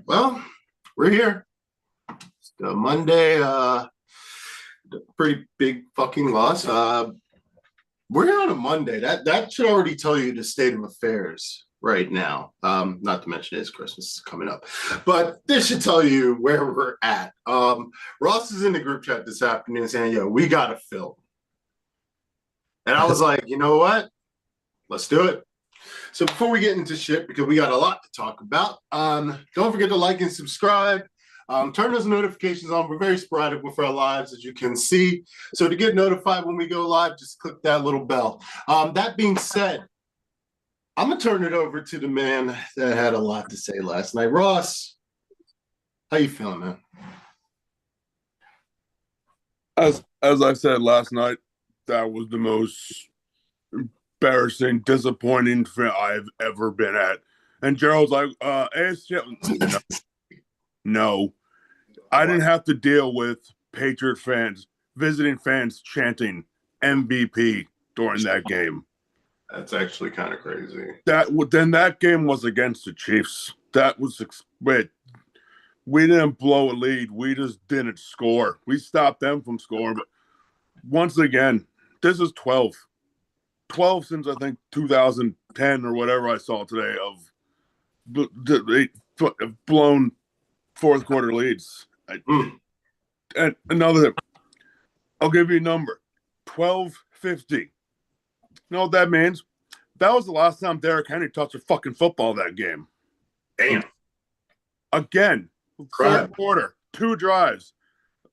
Well, we're here. It's Monday, pretty big fucking loss. We're here on a Monday. That should already tell you the state of affairs right now. Not to mention it's Christmas is coming up, but this should tell you where we're at. Ross is in the group chat this afternoon saying, "Yo, we got to film," and I was like, you know what? Let's do it. So before we get into shit, because we got a lot to talk about, don't forget to like and subscribe. Turn those notifications on. We're very sporadic with our lives, as you can see. So to get notified when we go live, just click that little bell. That being said, I'm going to turn it over to the man that had a lot to say last night. Ross, how you feeling, man? As I said last night, that was the most embarrassing, disappointing thing I've ever been at. And Gerald's like, no. I didn't have to deal with Patriot fans, visiting fans chanting MVP during that game. That's actually kind of crazy. That game was against the Chiefs. We didn't blow a lead. We just didn't score. We stopped them from scoring. But once again, this is 12 since I think 2010 or whatever I saw today of blown fourth quarter leads. And another thing, I'll give you a number, 12-50. You know what that means? That was the last time Derrick Henry touched a fucking football that game. Damn. Again, fourth quarter, 2 drives.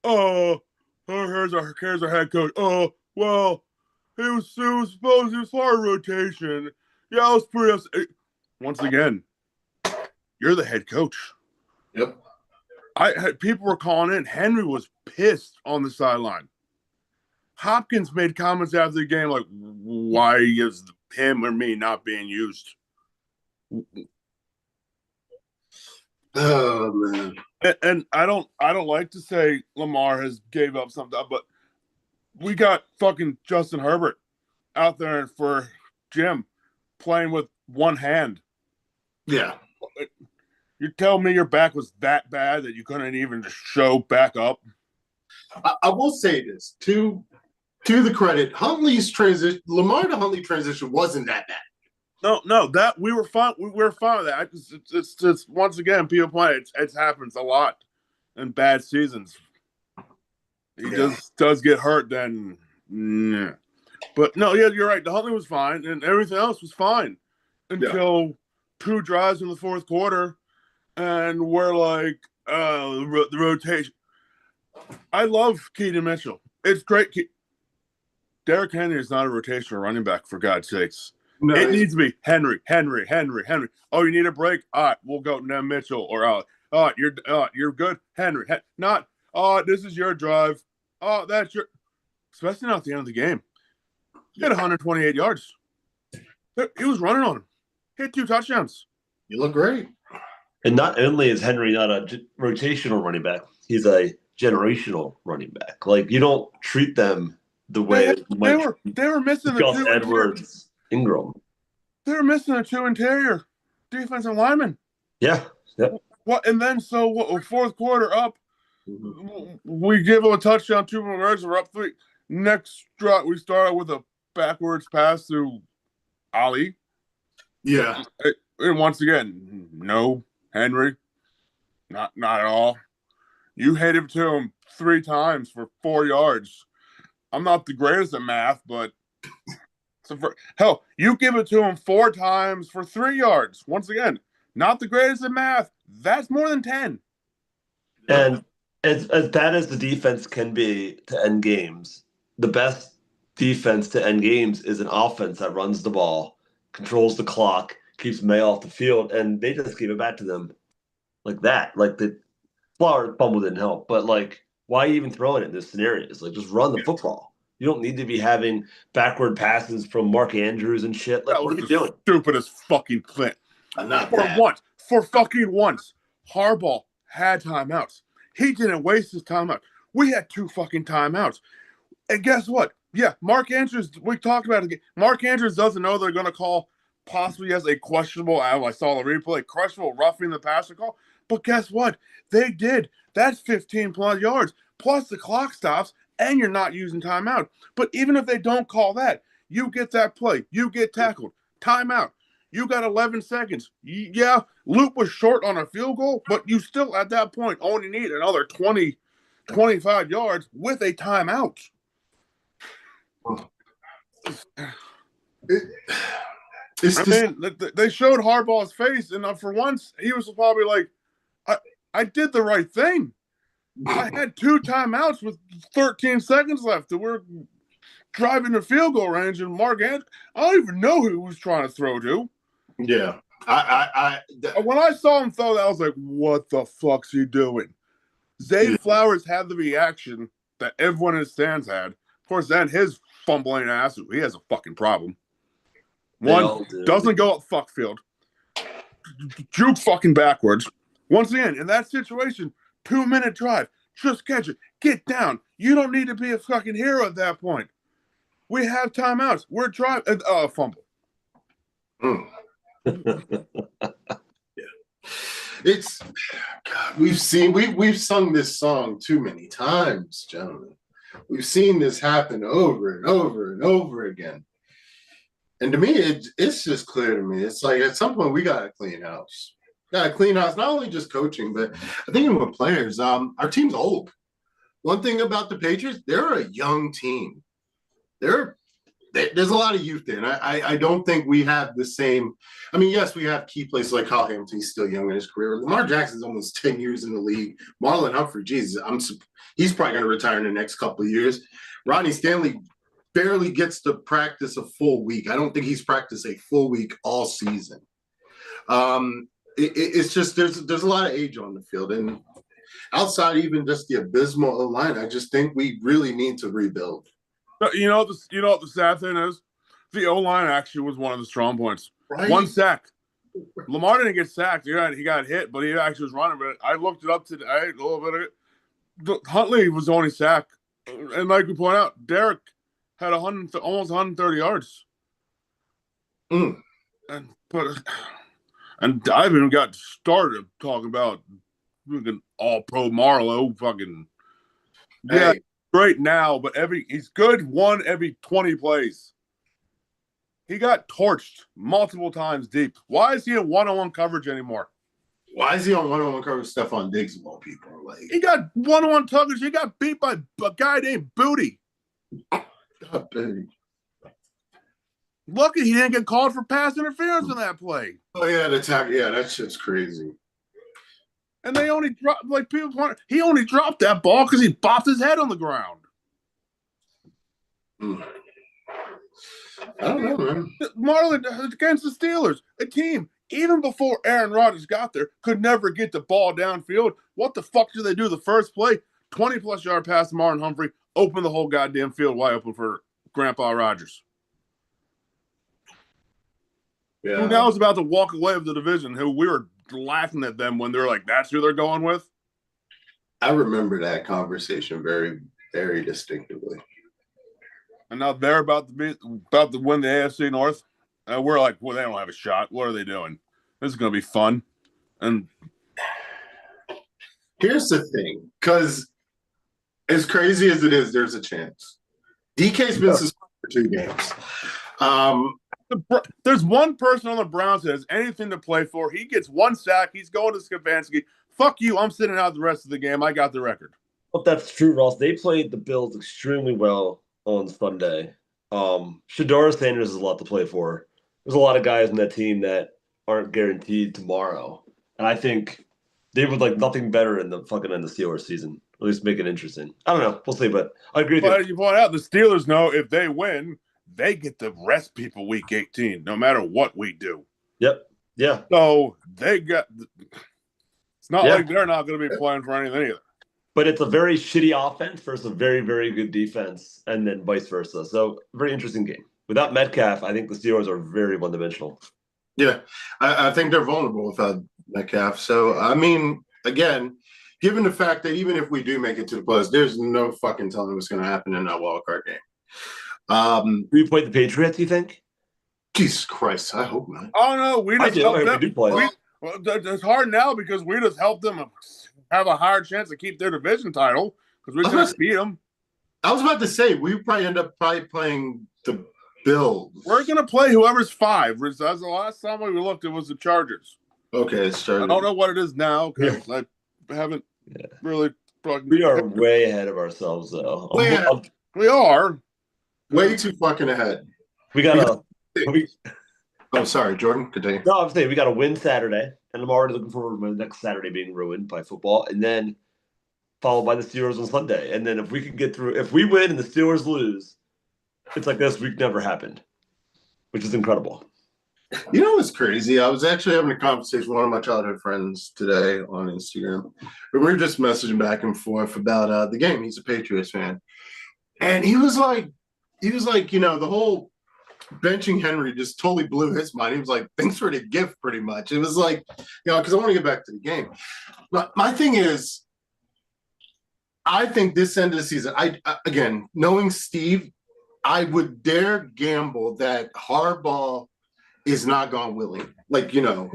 Here's our head coach. Oh, well, he was part of rotation. Yeah, I was pretty. Once again, you're the head coach. Yep. People were calling in. Henry was pissed on the sideline. Hopkins made comments after the game like, "Why is him or me not being used?" Oh man. And I don't like to say Lamar has gave up something, but we got fucking Justin Herbert out there for Jim playing with one hand. Yeah. You tell me your back was that bad that you couldn't even just show back up? I will say this to the credit, Huntley's transition, Lamar to Huntley transition wasn't that bad. No, that we were fine. We were fine with that. It's once again, people play. It happens a lot in bad seasons. He just does get hurt. Then, nah. But no, yeah, you're right. The Huntley was fine, and everything else was fine until 2 drives in the fourth quarter. And we're like, the rotation. I love Keaton Mitchell. It's great. Derrick Henry is not a rotational running back, for God's sakes. No, it needs to be Henry. Oh, you need a break? All right, we'll go now Mitchell or you're good, Henry. Not this is your drive. Oh, that's your. Especially not at the end of the game. He had 128 yards. He was running on him. He had 2 touchdowns. You look great. And not only is Henry not a rotational running back, he's a generational running back. Like, you don't treat them the way they were missing the Gus 2 Edwards, Ingram. They were missing the 2 interior defensive linemen. Yeah. Yep. What? And then fourth quarter up, we give them a touchdown, 2 more yards, we're up 3. Next drive, we started with a backwards pass to Ali. Yeah. And once again, no. Henry, not at all. You hit him to him 3 times for 4 yards. I'm not the greatest at math, but hell, you give it to him 4 times for 3 yards. Once again, not the greatest at math. That's more than 10. And as bad as the defense can be to end games, the best defense to end games is an offense that runs the ball, controls the clock, keeps May off the field, and they just gave it back to them like that. Like, the Flower fumble didn't help, but like, why even throw it in this scenario? It's like, just run the football. You don't need to be having backward passes from Mark Andrews and shit. Like, what are you doing? Stupidest fucking thing. For fucking once, Harbaugh had timeouts. He didn't waste his timeout. We had 2 fucking timeouts. And guess what? Yeah, Mark Andrews, we talked about it. Mark Andrews doesn't know they're going to call possibly as a questionable, I saw the replay, questionable roughing the passer call. But guess what? They did. That's 15 plus yards, plus the clock stops, and you're not using timeout. But even if they don't call that, you get that play. You get tackled. Timeout. You got 11 seconds. Yeah, Loop was short on a field goal, but you still, at that point, only need another 20, 25 yards with a timeout. They showed Harbaugh's face, and for once, he was probably like, I did the right thing. I had 2 timeouts with 13 seconds left, and we're driving the field goal range, and Mark Andrews, I don't even know who he was trying to throw to. Yeah. When I saw him throw that, I was like, what the fuck's he doing? Zay Flowers had the reaction that everyone in the stands had. Of course, then his fumbling ass, he has a fucking problem. One, doesn't go up fuck field. Juke fucking backwards. Once again, in that situation, 2-minute drive. Just catch it. Get down. You don't need to be a fucking hero at that point. We have timeouts. We're driving. Fumble. It's God, we've sung this song too many times, gentlemen. We've seen this happen over and over and over again. And to me, it's just clear to me. It's like at some point we gotta clean house. Gotta clean house, not only just coaching, but I think with players. Our team's old. One thing about the Patriots, they're a young team. There's a lot of youth there. And I don't think we have the same. I mean, yes, we have key players like Kyle Hamilton. He's still young in his career. Lamar Jackson's almost 10 years in the league. Marlon Humphrey, Jesus, he's probably going to retire in the next couple of years. Ronnie Stanley barely gets to practice a full week. I don't think he's practiced a full week all season. It's just there's a lot of age on the field. And outside even just the abysmal line, I just think we really need to rebuild. You know what the sad thing is? The O-line actually was one of the strong points. Right. 1 sack. Lamar didn't get sacked. He got hit, but he actually was running. But I looked it up today, a little bit of it. Huntley was the only sack. And like we point out, Derek had almost 130 yards. And I haven't even got started talking about all-pro Marlowe fucking – yeah. Hey. Great now, but he's good every 20 plays. He got torched multiple times deep. Why is he in one-on-one coverage anymore? Why is he on one-on-one coverage with Stephon Diggs of all people? Like he got one-on-one coverage. He got beat by a guy named Booty. God, baby. Lucky he didn't get called for pass interference in that play. Oh yeah, that shit's crazy. And they only dropped, he only dropped that ball because he bopped his head on the ground. I don't know, man. Marlon against the Steelers, a team, even before Aaron Rodgers got there, could never get the ball downfield. What the fuck did they do the first play? 20-plus yard pass to Marlon Humphrey, open the whole goddamn field wide open for Grandpa Rodgers. Yeah. Who now is about to walk away with the division, who we were laughing at them when they're like, that's who they're going with? I remember that conversation very, very distinctively. And now they're about to win the AFC North. And we're like, well, they don't have a shot. What are they doing? This is going to be fun. And here's the thing, because as crazy as it is, there's a chance. DK's been suspended for 2 games. There's one person on the Browns that has anything to play for. He gets 1 sack. He's going to Stefanski. Fuck you. I'm sitting out the rest of the game. I got the record. Well, that's true, Ross. They played the Bills extremely well on Sunday. Shador Sanders has a lot to play for. There's a lot of guys on that team that aren't guaranteed tomorrow. And I think they would like nothing better in the fucking end of the Steelers season. At least make it interesting. I don't know. We'll see, but I agree with you. You point out the Steelers know if they win, they get to rest people week 18, no matter what we do. Yep. Yeah. So they got – it's not like they're not going to be playing for anything either. But it's a very shitty offense versus a very, very good defense, and then vice versa. So, very interesting game. Without Metcalf, I think the Steelers are very one-dimensional. Yeah, I think they're vulnerable without Metcalf. So, I mean, again, given the fact that even if we do make it to the playoffs, there's no fucking telling what's going to happen in that wild card game. We played the Patriots, you think? Jesus Christ, I hope not. Oh, no, we just helped them. Well, it's hard now because we just helped them have a higher chance to keep their division title because we just beat them. I was about to say we probably end up playing the Bills. We're gonna play whoever's 5. As the last time we looked, it was the Chargers. Okay, it's Chargers. I don't know what it is now because I haven't really. We are way ahead of ourselves, though. We are way too fucking ahead. Oh, sorry, Jordan. Continue. No, I'm saying we got to win Saturday, and I'm already looking forward to the next Saturday being ruined by football, and then followed by the Steelers on Sunday. And then if we can get through, if we win and the Steelers lose, it's like this week never happened, which is incredible. You know what's crazy? I was actually having a conversation with one of my childhood friends today on Instagram. We were just messaging back and forth about the game. He's a Patriots fan. And he was like, you know, the whole benching Henry just totally blew his mind. He was like, thanks for the gift, pretty much. It was like, you know, because I want to get back to the game. But my thing is, I think this end of the season, again, knowing Steve, I would dare gamble that Harbaugh is not gone willing, like, you know,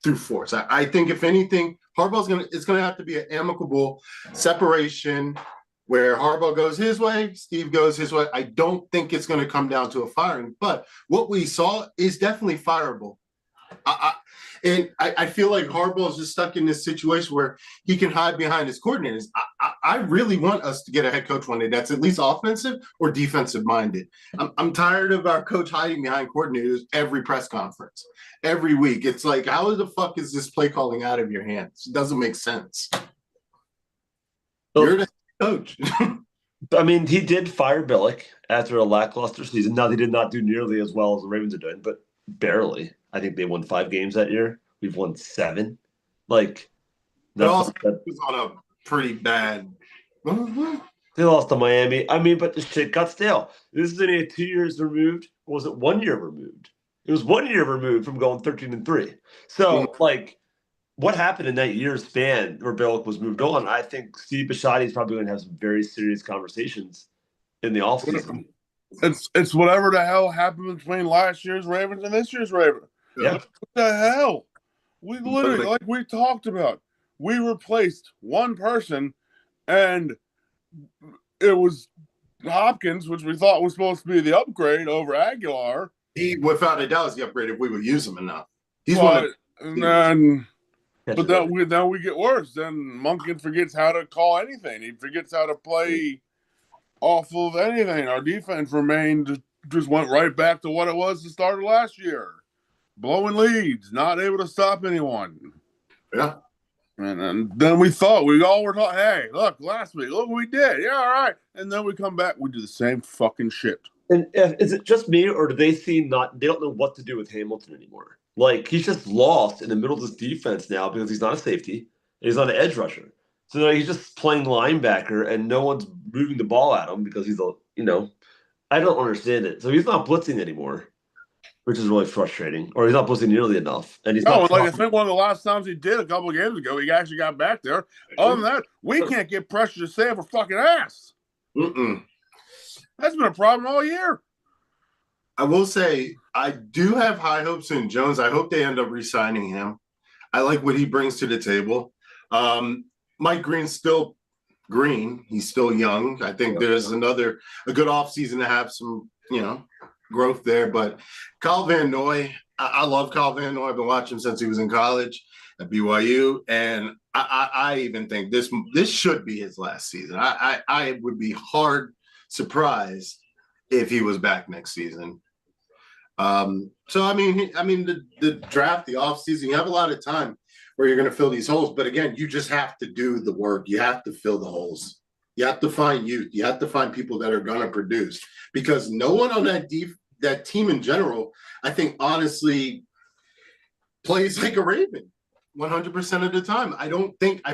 through force. I think if anything, it's gonna have to be an amicable separation where Harbaugh goes his way, Steve goes his way. I don't think it's gonna come down to a firing, but what we saw is definitely fireable. I feel like Harbaugh is just stuck in this situation where he can hide behind his coordinators. I really want us to get a head coach one day that's at least offensive or defensive minded. I'm tired of our coach hiding behind coordinators every press conference, every week. It's like, how the fuck is this play calling out of your hands? It doesn't make sense. You're the coach. I mean, he did fire Billick after a lackluster season. Now, they did not do nearly as well as the Ravens are doing, but barely. I think they won 5 games that year. We've won 7. Like, that also was on a pretty bad. They lost to Miami. I mean, but the shit got stale. This is only 2 years removed. Or was it 1 year removed? It was 1 year removed from going 13-3. So, like, what happened in that year's span where Billick was moved on? I think Steve Bisciotti is probably going to have some very serious conversations in the offseason. It's whatever the hell happened between last year's Ravens and this year's Ravens. Yeah. What the hell? We literally, like we talked about, we replaced one person, and it was Hopkins, which we thought was supposed to be the upgrade over Aguilar. He, without a doubt, is the upgrade if we would use him enough. But then we get worse. Then Monken forgets how to call anything. He forgets how to play off of anything. Our defense just went right back to what it was the start of last year. Blowing leads, not able to stop anyone. Yeah. And then we all were taught, hey, look, last week, look what we did. Yeah, all right. And then we come back, we do the same fucking shit. And is it just me, or do they they don't know what to do with Hamilton anymore? Like, he's just lost in the middle of this defense now because he's not a safety. He's not an edge rusher. So he's just playing linebacker, and no one's moving the ball at him because he's I don't understand it. So he's not blitzing anymore, which is really frustrating. Or he's not blitzing nearly enough. And he's not. I think one of the last times he did a couple of games ago, he actually got back there. Other than that, we can't get pressure to save our fucking ass. That's been a problem all year. I will say, I do have high hopes in Jones. I hope they end up re-signing him. I like what he brings to the table. Mike Green's still green. He's still young. I think there's a good offseason to have some, growth there. But Kyle Van Noy, I love Kyle Van Noy. I've been watching him since he was in college at BYU. And I even think this should be his last season. I would be hard surprised if he was back next season. So I mean, the draft, the offseason, you have a lot of time where you're going to fill these holes. But again, you just have to do the work. You have to fill the holes. You have to find youth. You have to find people that are going to produce, because no one on that team in general, I think, honestly, plays like a Raven 100% of the time. I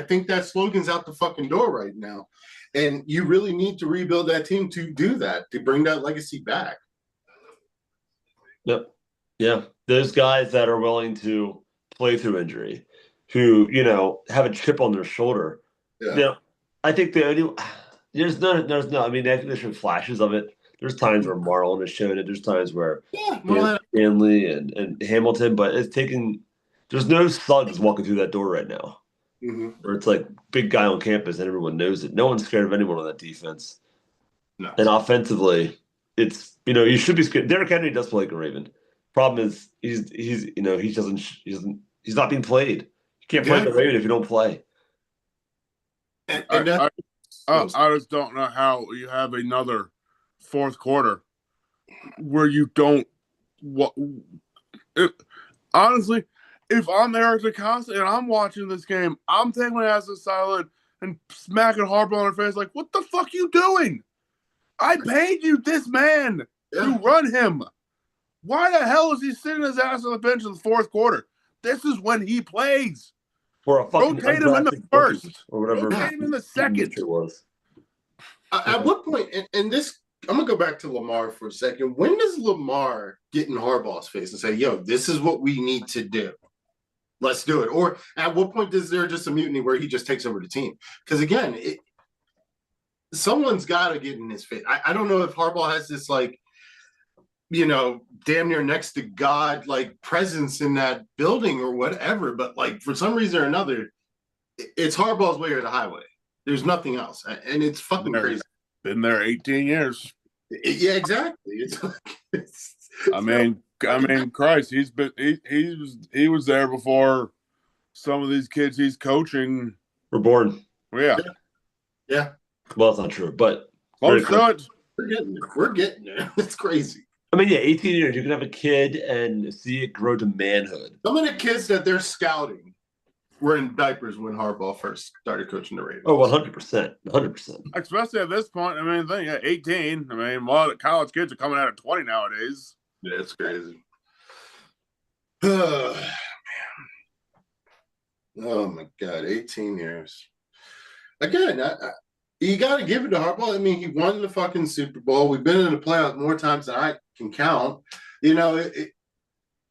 think that slogan's out the fucking door right now. And you really need to rebuild that team to do that, to bring that legacy back. Yep. Yeah. There's guys that are willing to play through injury, who, have a chip on their shoulder. Yeah. I think there's no, I mean, there's some flashes of it. There's times where Marlon has shown it. There's times where Stanley and Hamilton, but it's taken There's no thugs walking through that door right now. Mm-hmm. Where it's like big guy on campus and everyone knows it. No one's scared of anyone on that defense. No. And offensively, it's you should be scared. Derrick Henry does play like a Raven. Problem is he's not being played. You can't play like a Raven if you don't play. I just don't know how you have another fourth quarter where you don't. Honestly, if I'm Eric DeCosta and I'm watching this game, I'm taking my ass aside and smacking Harbaugh in the face like, "What the fuck you doing? I paid you this man to run him. Why the hell is he sitting his ass on the bench in the fourth quarter? This is when he plays. For a fucking rotate him in the first or whatever. Rotate him in the second. It was. At what point? And this, I'm gonna go back to Lamar for a second. When does Lamar get in Harbaugh's face and say, "Yo, this is what we need to do. Let's do it"? Or at what point is there just a mutiny where he just takes over the team? Because again, someone's got to get in his face. I don't know if Harbaugh has this like, damn near next to God like presence in that building or whatever, but like for some reason or another, it's Harbaugh's way or the highway. There's nothing else, and it's fucking crazy. Been there 18 years. Yeah, exactly. It's like, I mean, Christ, he was there before some of these kids he's coaching were born. Yeah. Well, it's not true, but we're getting there. It's crazy. I mean, 18 years, you can have a kid and see it grow to manhood. Some of the kids that they're scouting were in diapers when Harbaugh first started coaching the Ravens. Oh, 100%. 100%. Especially at this point. I mean, 18. I mean, a lot of college kids are coming out at 20 nowadays. Yeah, it's crazy. Oh, my God, 18 years. Again, you got to give it to Harbaugh. I mean, he won the fucking Super Bowl. We've been in the playoffs more times than I can count. There's a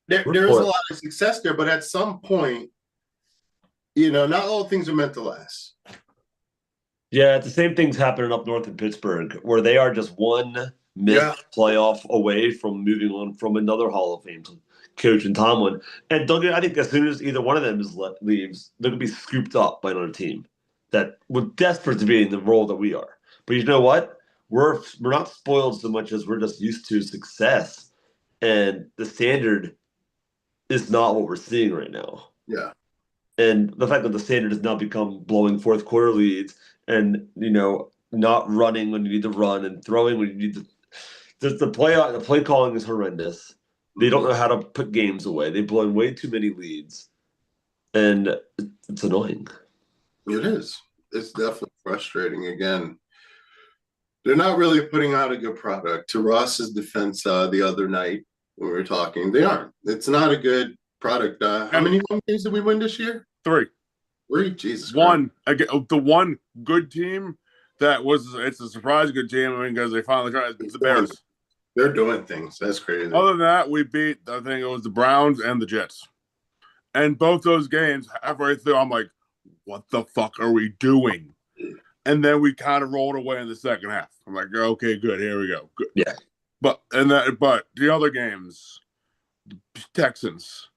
lot of success there, but at some point, not all things are meant to last. Yeah, the same thing's happening up north in Pittsburgh, where they are just one missed playoff away from moving on from another Hall of Fame coach in Tomlin. And I think as soon as either one of them leaves, they're going to be scooped up by another team that we're desperate to be in the role that we are. But you know what? We're not spoiled so much as we're just used to success, and the standard is not what we're seeing right now. Yeah. And the fact that the standard has now become blowing fourth quarter leads and, not running when you need to run and throwing when you need to. The play calling is horrendous. They don't know how to put games away. They've blown way too many leads. And it's annoying. It is. It's definitely frustrating. Again, they're not really putting out a good product. To Ross's defense the other night when we were talking, they aren't. It's not a good product. How many home games did we win this year? 3. Jesus. One. Again, the one good team it's a surprise good team. I mean, because they finally tried. It's the Bears. They're doing things. That's crazy. Other than that, we beat, I think it was the Browns and the Jets. And both those games, halfway through, I'm like, what the fuck are we doing? And then we kind of rolled away in the second half. I'm like, okay, good. Here we go. Good. Yeah. But the other games, Texans,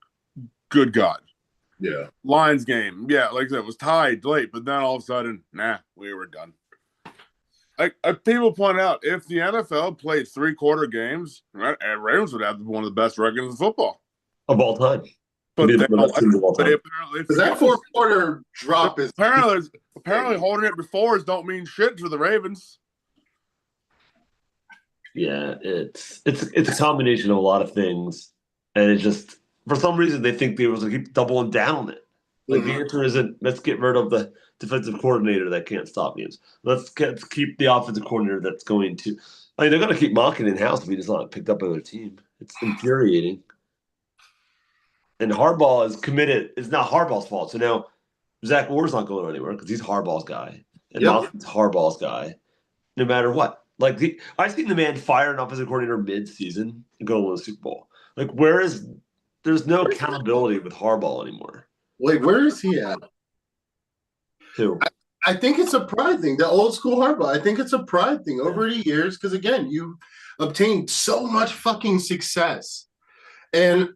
good God. Yeah. Lions game, like I said, it was tied late, but then all of a sudden, we were done. Like people point out, if the NFL played 3-quarter games, right, Ravens would have one of the best records in football of all time. But they apparently, that 4-quarter drop is apparently holding it before don't mean shit to the Ravens. Yeah, it's a combination of a lot of things, and it just for some reason they think they will keep doubling down on it. Like the answer isn't let's get rid of the defensive coordinator that can't stop games. Let's keep the offensive coordinator that's going to. I mean, they're going to keep mocking in house if he does not picked up by their team. It's infuriating. And Harbaugh is committed. It's not Harbaugh's fault. So now Zach Orr's not going anywhere because he's Harbaugh's guy, and Moffitt's Harbaugh's guy. No matter what, I've seen the man fire an offensive coordinator mid-season and go to win the Super Bowl. There's no accountability with Harbaugh anymore. Like, where is he at? Who? I think it's a pride thing. The old school Harbaugh. I think it's a pride thing over the years because, again, you obtained so much fucking success. And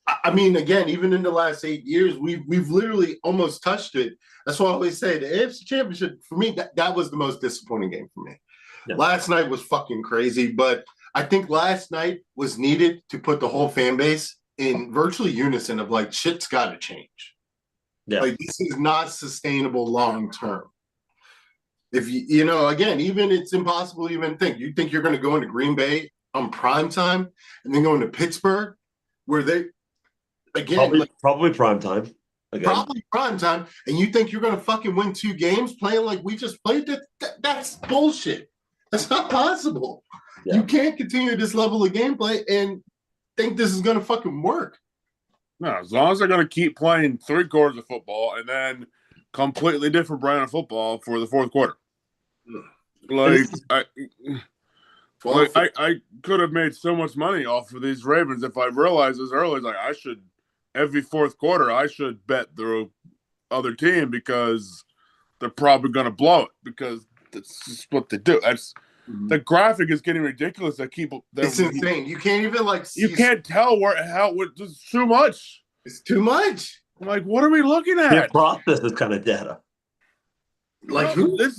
I mean, again, even in the last 8 years, we've literally almost touched it. That's why I always say the AFC Championship for me that was the most disappointing game for me. Yeah. Last night was fucking crazy, but I think last night was needed to put the whole fan base in virtually unison of like shit's got to change. Yeah. Like this is not sustainable long term. If you know, again, even it's impossible to even think. You think you're going to go into Green Bay on prime time and then go into Pittsburgh where they again probably prime time. Again. Probably prime time, and you think you're going to fucking win 2 games playing like we just played? That's bullshit. That's not possible. Yeah. You can't continue this level of gameplay and think this is going to fucking work. No, as long as they're going to keep playing 3 quarters of football and then completely different brand of football for the 4th quarter. Like, I could have made so much money off of these Ravens if I realized this early. Like, I should, every 4th quarter, I should bet the other team because they're probably going to blow it because that's just what they do. That's the graphic is getting ridiculous. It's insane. You can't even you can't tell it's too much. It's too much. I'm like, what are we looking at? Can't process this kind of data. Like it's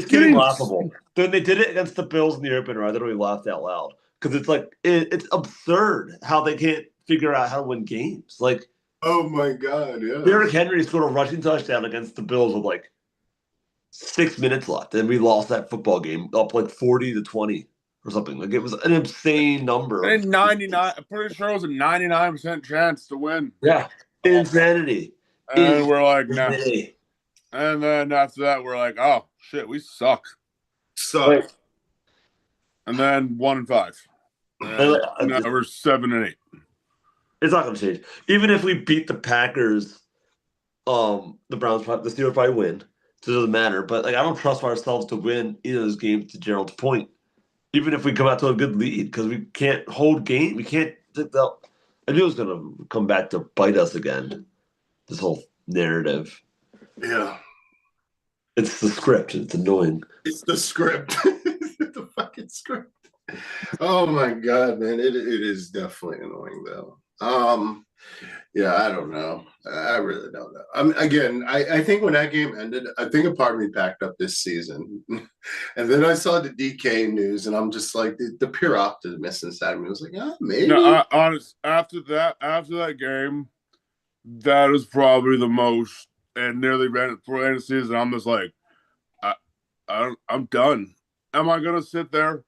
getting laughable. Then they did it against the Bills in the opener. I literally laughed out loud because it's like it's absurd how they can't figure out how to win games. Like, oh my god, yeah. Derrick Henry scored a rushing touchdown against the Bills with like 6 minutes left, and we lost that football game up like 40-20 or something. Like it was an insane number. And 99, I'm pretty sure it was a 99% chance to win. Yeah, insanity. And we're like, no. And then after that, we're like, oh shit, we suck. Right. And then 1-5. And now we're 7-8. It's not going to change. Even if we beat the Packers, the Steelers probably win. So it doesn't matter. But like, I don't trust ourselves to win either of those games. To Gerald's point, even if we come out to a good lead, because we can't hold game, we can't. I knew it was going to come back to bite us again. This whole narrative. Yeah, it's the script. It's annoying. It's the script. It's the fucking script. Oh my god, man! It is definitely annoying though. Yeah, I don't know. I really don't know. Again, I think when that game ended, I think a part of me packed up this season. And then I saw the DK news, and I'm just like, the pure optimist inside of me was like, maybe. No, after that game, that is probably the most, and nearly ran it for the end of the season. I'm just like, I'm done. Am I going to sit there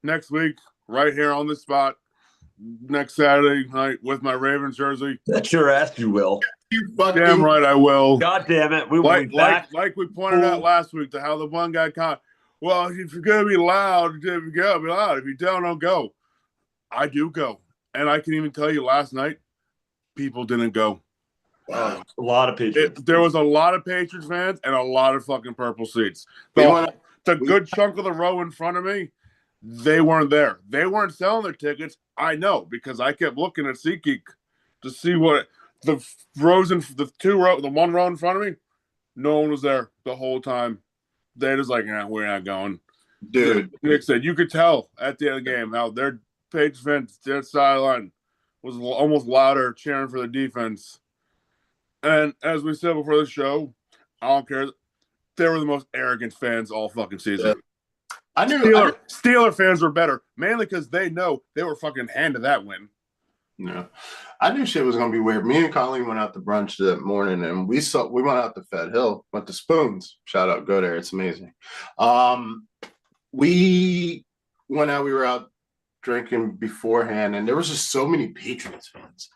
next week, right here on this spot, next Saturday night with my Ravens jersey? That's your ass, you will. You fucking damn right I will. God damn it. We like we pointed out last week to how the one guy well, if you're gonna be loud, be loud. If you don't go. I do go. And I can even tell you last night, people didn't go. Wow. A lot of Patriots. There was a lot of Patriots fans and a lot of fucking purple seats. The good chunk of the row in front of me, they weren't there. They weren't selling their tickets. I know because I kept looking at SeatGeek to see what the rows in the one row in front of me. No one was there the whole time. They're just like, we're not going. Dude, Nick said you could tell at the end of the game how their Patriots fans, their sideline was almost louder cheering for the defense. And as we said before the show, I don't care. They were the most arrogant fans all fucking season. Yeah. Steeler fans were better, mainly because they know they were fucking handed that win. Yeah, I knew shit was gonna be weird. Me and Colleen went out to brunch that morning, and we went out to Fed Hill, went to Spoons. Shout out, go there, it's amazing. We went out. We were out drinking beforehand, and there was just so many Patriots fans.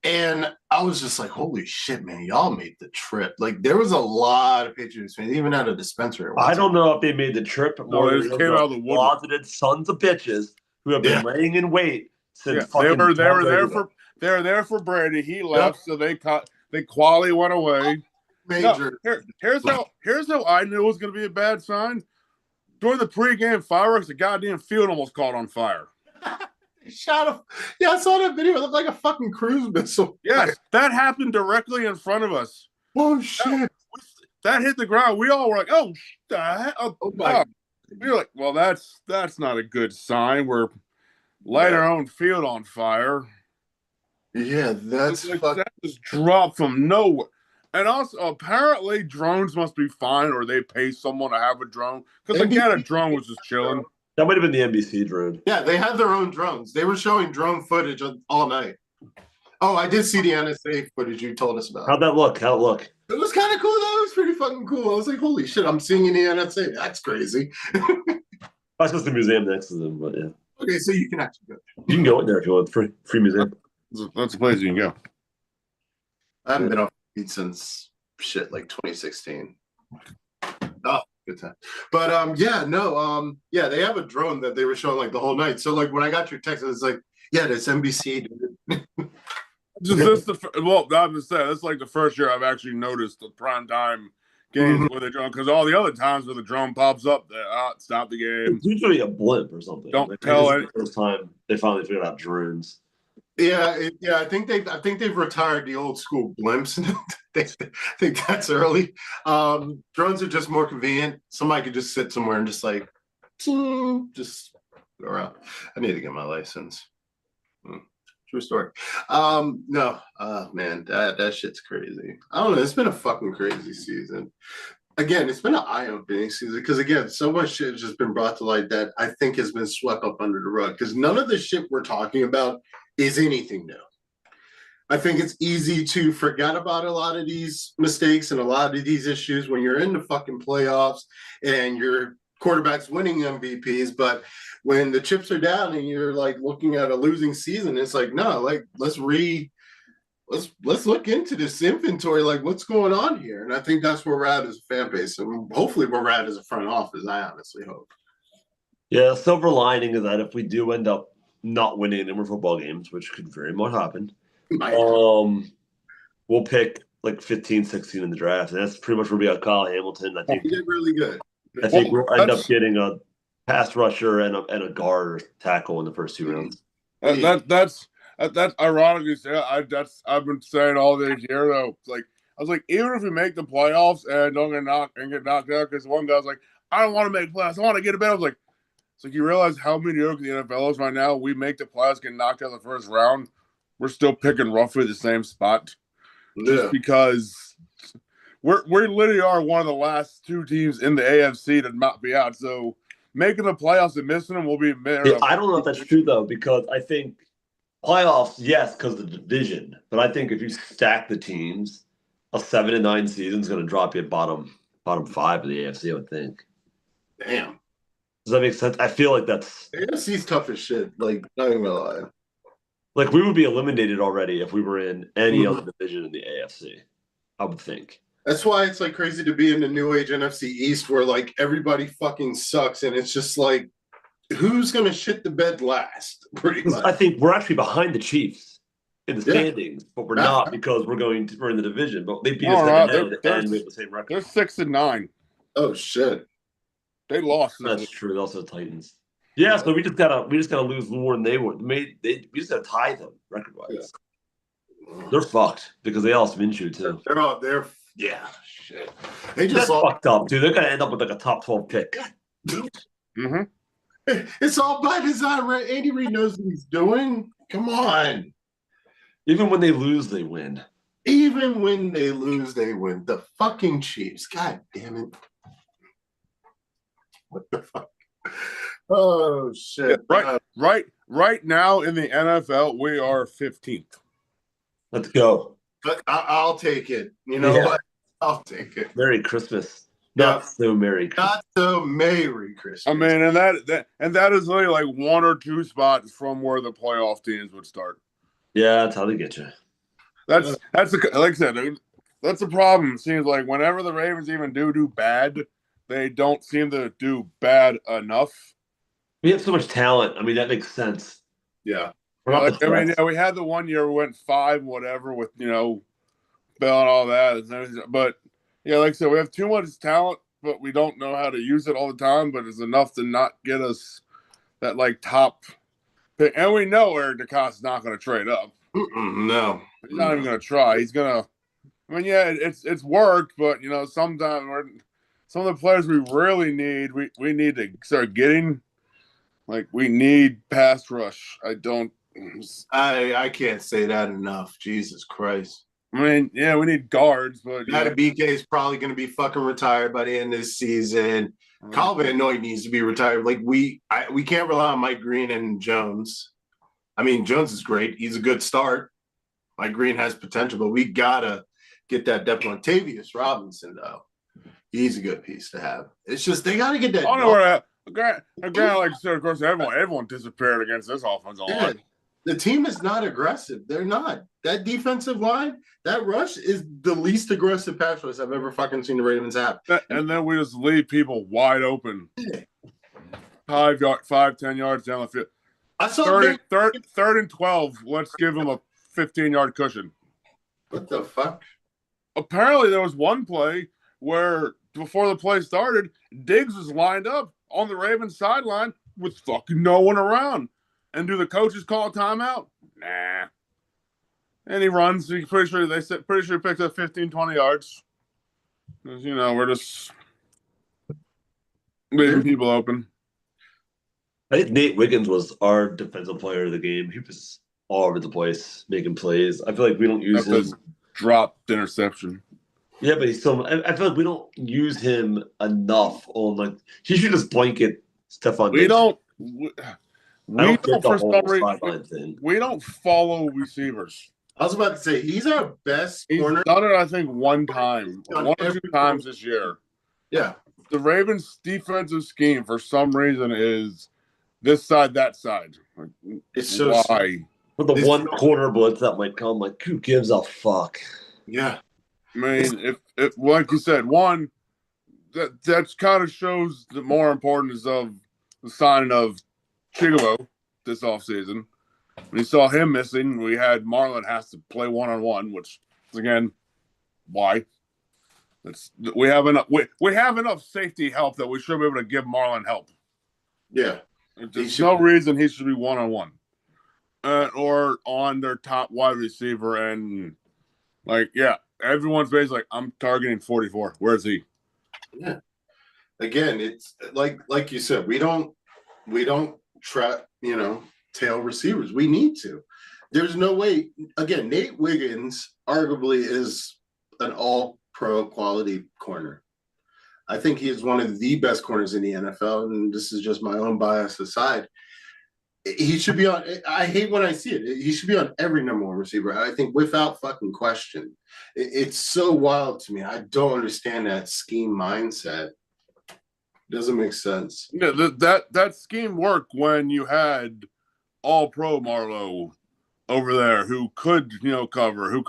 And I was just like, holy shit, man, y'all made the trip. Like, there was a lot of Patriots fans, even at a dispensary. I don't know if they made the trip, but more they came out of the closeted sons of bitches who have been laying in wait since they were there for Brady. He left, so they quality went away. Major. No, here's how I knew it was going to be a bad sign. During the pregame fireworks, the goddamn field almost caught on fire. Shot him. Yeah, I saw that video. It looked like a fucking cruise missile. Yes, that happened directly in front of us. Oh shit! That hit the ground. We all were like, "Oh, the hell!" Oh my! We were like, "Well, that's not a good sign. We're lighting our own field on fire." Yeah, that's That just dropped from nowhere. And also, apparently, drones must be fine, or they pay someone to have a drone. Because again, a drone was just chilling. That might have been the NBC drone. Yeah, they have their own drones. They were showing drone footage all night. Oh, I did see the NSA footage you told us about. How'd that look? How'd it look? It was kind of cool. That was pretty fucking cool. I was like, holy shit, I'm seeing the NSA. That's crazy. That's just the museum next to them, but yeah. Okay, so you can actually go. You can go in there if you want. Free museum. That's a place you can go. I haven't been off feed since shit like 2016. Oh, good time. But yeah, they have a drone that they were showing like the whole night. So like when I got your text, it was like, yeah, that's NBC. Well, I'm just saying, that's like the first year I've actually noticed the prime time games where they drone, because all the other times where the drone pops up, stop the game. It's usually a blimp or something. Don't tell it. The first time they finally figured out drones. Yeah. I think they've retired the old school blimps. I think that's early. Drones are just more convenient. Somebody could just sit somewhere and just like, just go around. I need to get my license. True story. No, man, that shit's crazy. I don't know. It's been a fucking crazy season. Again, it's been an eye-opening season because again, so much shit has just been brought to light that I think has been swept up under the rug. Because none of the shit we're talking about is anything new. I think it's easy to forget about a lot of these mistakes and a lot of these issues when you're in the fucking playoffs and your quarterback's winning MVPs, but when the chips are down and you're like looking at a losing season, it's like, no, like let's look into this inventory, like what's going on here. And I think that's where we're at as a fan base. And hopefully we're at as a front office, I honestly hope. Yeah, silver lining is that if we do end up not winning any more football games, which could very much happen, we'll pick like 15, 16 in the draft. And that's pretty much where we got Kyle Hamilton. I think he did really good. I think we'll end up getting a pass rusher and a guard or tackle in the first 2 rounds. That's ironically. I've been saying all this year though. Like I was like, even if we make the playoffs and don't get knocked out, because one guy's like, I don't want to make playoffs. I want to get a bit. I was like, it's like you realize how mediocre the NFL is right now. We make the playoffs, get knocked out in the first round. We're still picking roughly the same spot, just because we literally are one of the last 2 teams in the AFC to not be out. So making the playoffs and missing them will be. I don't know if that's true though, because I think playoffs, yes, because of the division. But I think if you stack the teams, a 7-9 season is going to drop you at bottom 5 of the AFC. I would think. Damn. Does that make sense? I feel like that's the AFC's tough as shit. Like, not even gonna lie. Like we would be eliminated already if we were in any other division in the AFC. I would think. That's why it's like crazy to be in the new age NFC East where like everybody fucking sucks and it's just like who's gonna shit the bed last? Pretty much. I think we're actually behind the Chiefs in the standings, but we're not because we're in the division. But they beat us head-to-head and we have the same record. They're 6-9. Oh shit. They lost. That's true. They also have Titans. Yeah, so we just gotta lose more than they would. We just gotta tie them record wise. Yeah. They're fucked because they lost Minshew too. They're shit. They just fucked up, dude. They're gonna end up with like a top 12 pick. Mm-hmm. It's all by design, right? Andy Reid knows what he's doing. Come on. Even when they lose, they win. Even when they lose, they win. The fucking Chiefs. God damn it. What the fuck? Oh shit! Yeah, right now in the NFL, we are 15th. Let's go. But I'll take it. You know what? I'll take it. Merry Christmas. Not so Merry Christmas. Not so Merry Christmas. I mean, and that is really like 1 or 2 spots from where the playoff teams would start. Yeah, that's how they get you. That's like I said, dude, that's the problem. It seems like whenever the Ravens even do bad, they don't seem to do bad enough. We have so much talent. I mean, that makes sense. Yeah. We had the one year we went 5 whatever with Bell and all that, but yeah, like I said, we have too much talent, but we don't know how to use it all the time. But it's enough to not get us that like top pick, and we know Eric DeCosta's not going to trade up. No, he's not even going to try. He's going to. I mean, yeah, it's worked, but sometimes some of the players we really need, we need to start getting. Like we need pass rush. I don't I can't say that enough. Jesus Christ. I mean, yeah, we need guards, but BK is probably going to be fucking retired by the end of this season. Kyle Van Noy needs to be retired. Like we can't rely on Mike Green and Jones. I mean, Jones is great. He's a good start. Mike Green has potential, but we gotta get that depth on Tavius Robinson, though. He's a good piece to have. It's just they gotta get that. I don't know where that. Again, like I said, of course, everyone disappeared against this offensive line. The team is not aggressive. They're not. That defensive line, that rush is the least aggressive pass rush I've ever fucking seen the Ravens have. And then we just leave people wide open. 10 yards down the field. I saw third and 12. Let's give them a 15-yard cushion. What the fuck? Apparently, there was one play where before the play started, Diggs was lined up on the Ravens sideline with fucking no one around. And do the coaches call a timeout? Nah. And he runs. Pretty sure he picked up 15, 20 yards. You know, we're just leaving people open. I think Nate Wiggins was our defensive player of the game. He was all over the place making plays. I feel like we don't use him. Dropped interception. Yeah, but he's still. I feel like we don't use him enough. On like he should just blanket Stephon. We don't. We don't for some reason. We don't follow receivers. I was about to say he's our best corner. He's done it, I think, one or two times this year. Yeah. The Ravens' defensive scheme, for some reason, is this side, that side. It's so why. For the one corner blitz that might come, like who gives a fuck? Yeah. I mean, if like you said, one that kind of shows the more importance of the signing of Chigabo this offseason. When you saw him missing, we had Marlon has to play one-on-one, which again, why? We have enough safety help that we should be able to give Marlon help. Yeah. There's no reason he should be one-on-one. Or on their top wide receiver, and everyone's basically like, I'm targeting 44. Where's he? Yeah. Again, it's like you said, we don't trap, tail receivers. We need to. There's no way. Again, Nate Wiggins arguably is an all-pro quality corner. I think he is one of the best corners in the NFL, and this is just my own bias aside. He should be on. I hate when I see it. He should be on every number one receiver. I think without fucking question. It's so wild to me. I don't understand that scheme mindset. Doesn't make sense. Yeah, that scheme worked when you had all pro Marlowe over there who could, cover,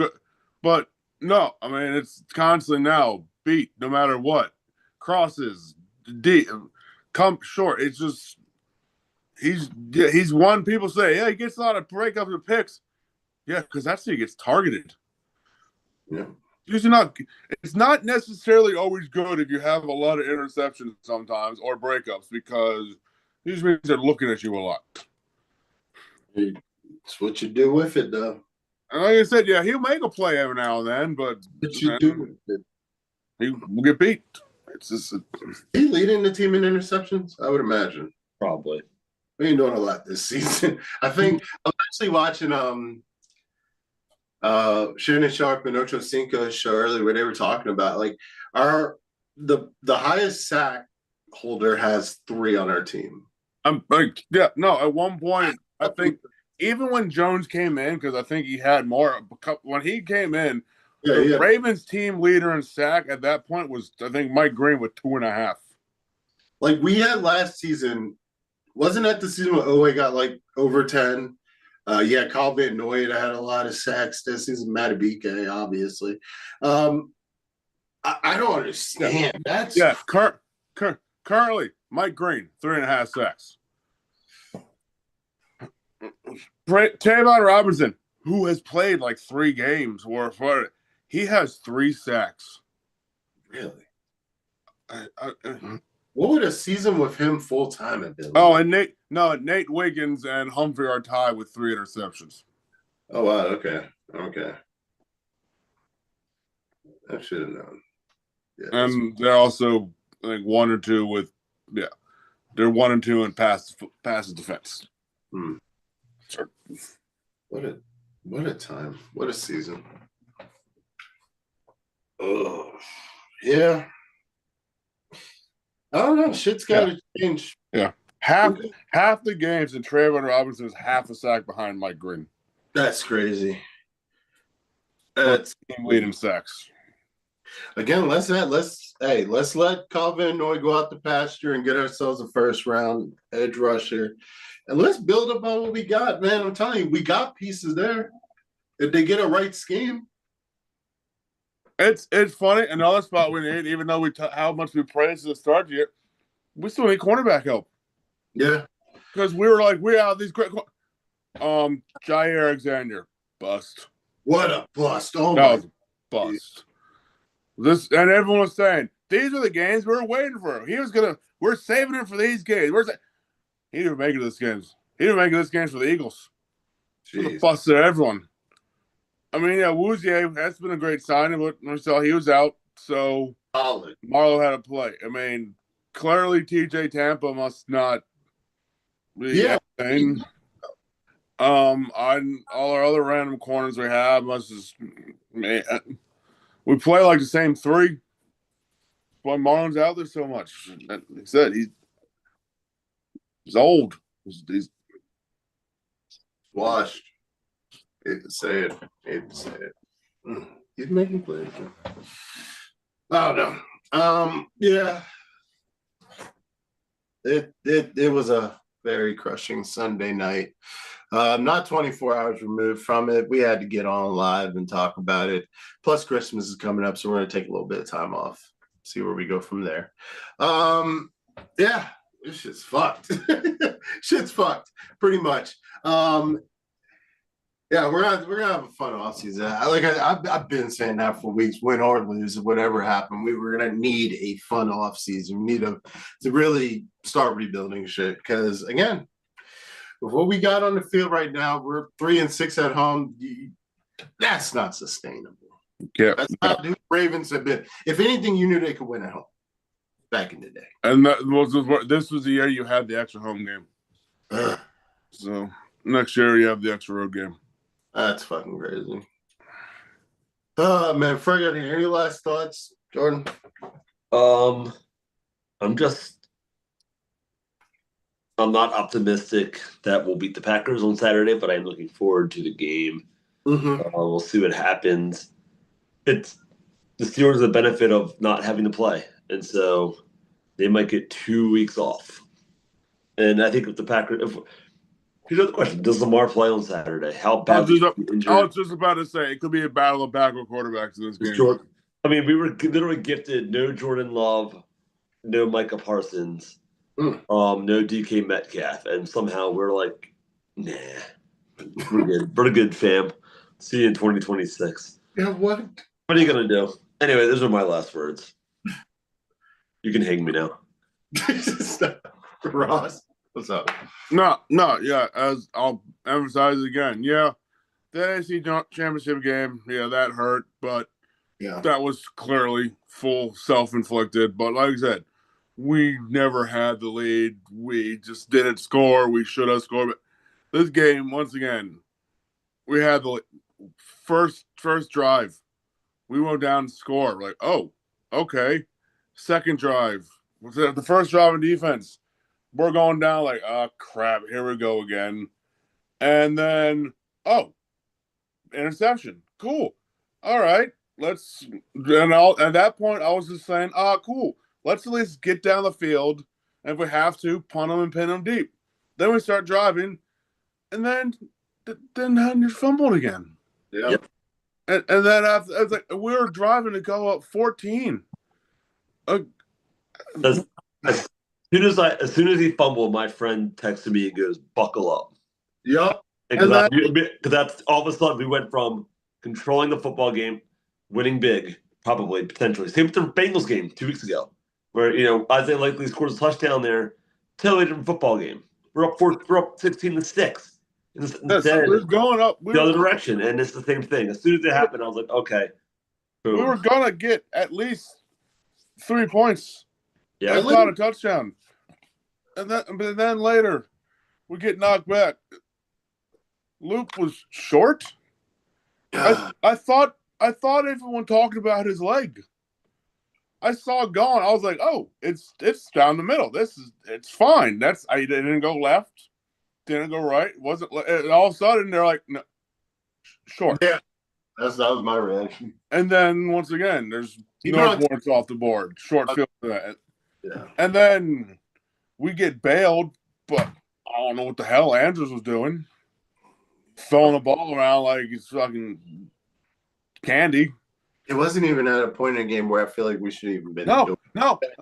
but no, I mean, it's constantly now beat no matter what. Crosses, deep, come short. It's just, he's one, people say, yeah, he gets a lot of breakups and picks. Yeah, because that's how he gets targeted. Yeah. It's not necessarily always good if you have a lot of interceptions sometimes or breakups, because these means they're looking at you a lot. It's what you do with it, though. And like I said, yeah, he'll make a play every now and then, but what you do with it. He will get beat. It's just he leading the team in interceptions, I would imagine. Probably. We ain't doing a lot this season. I think I'm actually watching Shannon Sharp and Ocho Cinco's show earlier where they were talking about the highest sack holder has 3 on our team. At one point, I think even when Jones came in, because I think he had more, when he came in, the Ravens team leader in sack at that point was, I think, Mike Green with 2.5. Like we had last season, wasn't that the season when Owe got like over 10? Kyle Van Noy had a lot of sacks this season. Matabike, obviously. I don't understand. Currently, Mike Green, 3.5 sacks. Tavon Robinson, who has played like 3 games, he has 3 sacks. Really? What would a season with him full time have been? Oh, and Nate Wiggins and Humphrey are tied with 3 interceptions. Oh wow, okay. I should have known. Yeah, and they're also like 1 or 2 with they're 1 and 2 in pass defense. What a time. What a season. Oh, yeah. I don't know. Shit's got to change. Yeah. Half the games and Trayvon Robinson is half a sack behind Mike Green. That's crazy. That's team leading sacks. Again, let's let Calvin Noy go out the pasture and get ourselves a first round edge rusher. And let's build up on what we got, man. I'm telling you, we got pieces there. If they get a right scheme. It's funny. Another spot we need, even though how much we praised at the start of the year, we still need cornerback help. Yeah. Because we were like, we have these great Jair Alexander, bust. What a bust. Oh, that was a bust. This, and everyone was saying, these are the games we were waiting for. We're saving him for these games. He didn't make it to this games. He didn't make it to this games for the Eagles. He busted everyone. I mean, yeah, Woozier, that's been a great signing, but we saw he was out, so Marlowe had to play. I mean, clearly TJ Tampa must not be anything. On all our other random corners we have must just we play like the same three. But Marlon's out there so much. Like I said, he's old. He's washed. Hate to say it. He's making plays. I don't know. Yeah. It was a very crushing Sunday night. Not 24 hours removed from it. We had to get on live and talk about it. Plus, Christmas is coming up, so we're going to take a little bit of time off. See where we go from there. Yeah, this shit's fucked. Shit's fucked, pretty much. Yeah, we're gonna have a fun offseason. I've been saying that for weeks. Win or lose, whatever happened, we were gonna need a fun offseason. We need to really start rebuilding shit. Because again, with what we got on the field right now, we're 3-6 at home. That's not sustainable. Yeah, that's not who Ravens have been. If anything, you knew they could win at home back in the day. And this was the year you had the extra home game. So next year you have the extra road game. That's fucking crazy. Oh man, Ferg, any last thoughts, Jordan? I'm not optimistic that we'll beat the Packers on Saturday, but I'm looking forward to the game. Mm-hmm. We'll see what happens. It's the Steelers the benefit of not having to play, and so they might get 2 weeks off. And I think if the Packers, here's the question: does Lamar play on Saturday? How badly injured? I was just about to say it could be a battle of backward quarterbacks in this game. I mean, we were literally gifted no Jordan Love, no Micah Parsons, no DK Metcalf, and somehow we're like, nah, we're good. We're good, fam. See you in 2026. Yeah, what? What are you gonna do? Anyway, those are my last words. You can hang me now. Ross, what's up? No, yeah. As I'll emphasize again, yeah, the AFC Championship game, yeah, that hurt, but yeah, that was clearly full self-inflicted. But like I said, we never had the lead. We just didn't score. We should have scored. But this game, once again, we had the first drive. We went down and scored. We're like, oh, okay. Second drive. The first drive in defense. We're going down like, oh, crap. Here we go again. And then, interception. Cool. All right. At that point, I was just saying, cool. Let's at least get down the field. And if we have to, punt them and pin them deep. Then we start driving. And then you're fumbled again. Yeah. Yep. And then after, I was like, we were driving to go up 14. As soon as he fumbled, my friend texted me and goes, "Buckle up." Yep. Because that's all of a sudden we went from controlling the football game, winning big, probably potentially. Same with the Bengals game 2 weeks ago, where Isaiah Likely scored a touchdown there. Totally different football game. We're up 16-6. Instead, we're going up the other direction, and it's the same thing. As soon as it happened, I was like, okay. Boom. We were gonna get at least 3 points. Yeah, it's not a touchdown. But then later, we get knocked back. Luke was short. I thought everyone talked about his leg. I saw it going. I was like, oh, it's down the middle. It's fine. I didn't go left, didn't go right. Wasn't and all of a sudden they're like, no, short. Yeah, that was my reaction. And then once again, there's no points off the board. Short field for that. Yeah. And then we get bailed, but I don't know what the hell Andrews was doing. Throwing the ball around like it's fucking candy. It wasn't even at a point in the game where I feel like we should even been. No.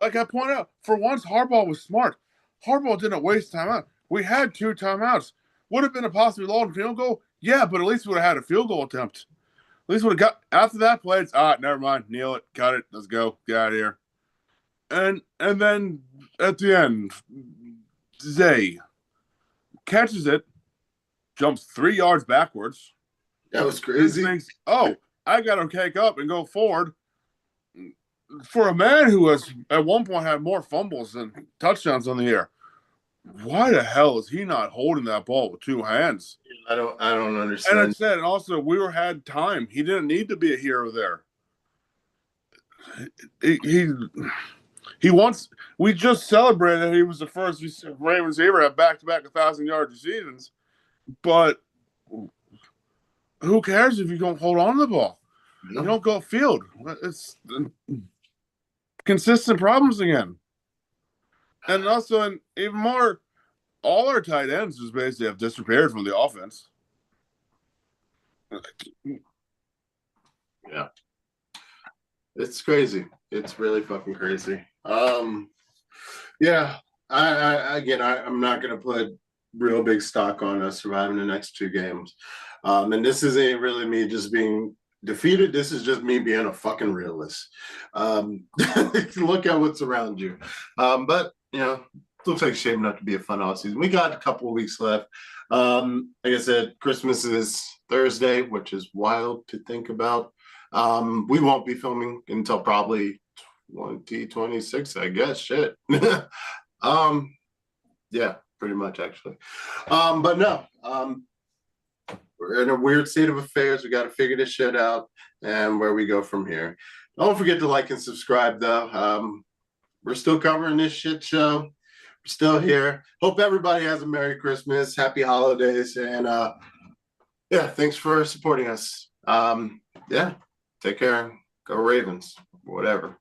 Like I pointed out, for once, Harbaugh was smart. Harbaugh didn't waste timeout. We had 2 timeouts. Would have been a possibly long field goal. Yeah, but at least we would have had a field goal attempt. At least would have got after that play. It's never mind. Kneel it, cut it. Let's go. Get out of here. And then at the end, Zay catches it, jumps 3 yards backwards. That was crazy. Thinks, oh, I got to take up and go forward. For a man who has at one point had more fumbles than touchdowns on the year, why the hell is he not holding that ball with 2 hands? I don't understand. And I said, and also had time. He didn't need to be a hero there. He wants. We just celebrated that he was the first Ravens receiver to have back-to-back 1,000-yard seasons, but who cares if you don't hold on to the ball? No. You don't go field. It's consistent problems again. And also, and even more, all our tight ends just basically have disappeared from the offense. Yeah. It's crazy. It's really fucking crazy. Yeah. I'm not going to put real big stock on us surviving the next 2 games. And this isn't really me just being defeated. This is just me being a fucking realist. Look at what's around you. But, looks like shaping up to be a fun offseason. We got a couple of weeks left. Like I said, Christmas is Thursday, which is wild to think about. We won't be filming until probably 2026, I guess. Shit. Yeah, pretty much actually. But no, we're in a weird state of affairs. We got to figure this shit out and where we go from here. Don't forget to like and subscribe, though. We're still covering this shit show. We're still here. Hope everybody has a Merry Christmas, Happy Holidays, and yeah, thanks for supporting us. Yeah, take care. Go Ravens. Whatever.